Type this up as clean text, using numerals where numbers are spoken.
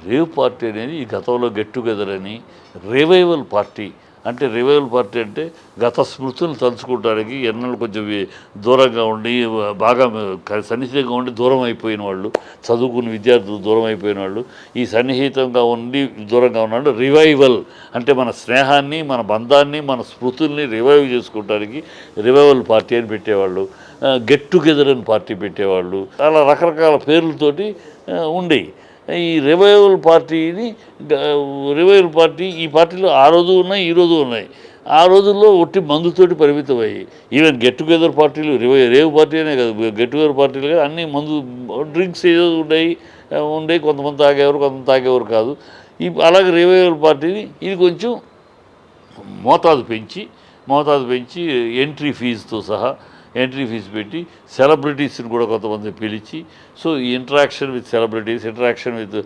Rave party అనేది ఈ గతంలో గెట్ టుగెదర్ అని రివైవల్ పార్టీ అంటే రివైవల్ పార్టీ అంటే గత స్మృతులను తలుచుకోవడానికి ఎన్నెళ్ళు కొంచెం దూరంగా ఉండి బాగా సన్నిహితంగా ఉండి దూరం అయిపోయిన వాళ్ళు, చదువుకున్న విద్యార్థులు దూరం అయిపోయిన వాళ్ళు, ఈ సన్నిహితంగా ఉండి దూరంగా ఉన్నాడు రివైవల్ అంటే మన స్నేహాన్ని, మన బంధాన్ని, మన స్మృతుల్ని రివైవ్ చేసుకోవడానికి రివైవల్ పార్టీ అని పెట్టేవాళ్ళు. గెట్ టుగెదర్ అని పార్టీ పెట్టేవాళ్ళు. అలా రకరకాల పేర్లతోటి ఉండేవి. ఈ రివైవల్ పార్టీ ఈ పార్టీలో ఆ రోజు ఉన్నాయి, ఈ రోజు ఉన్నాయి. ఆ రోజుల్లో ఒట్టి మందుతోటి పరిమితమయ్యాయి. ఈవెన్ గెట్ టుగెదర్ పార్టీలు రేవ్ పార్టీ అనే కాదు, గెట్ టుగెదర్ పార్టీలు కానీ అన్నీ మందు డ్రింక్స్ ఏదో ఉండేవి. కొంతమంది తాగేవారు, కొంతమంది తాగేవారు కాదు. అలాగే రివైవల్ పార్టీని ఇది కొంచెం మోతాదు పెంచి ఎంట్రీ ఫీజు పెట్టి సెలబ్రిటీస్ని కూడా కొంతమంది పిలిచి, సో ఈ interaction with celebrities, interaction with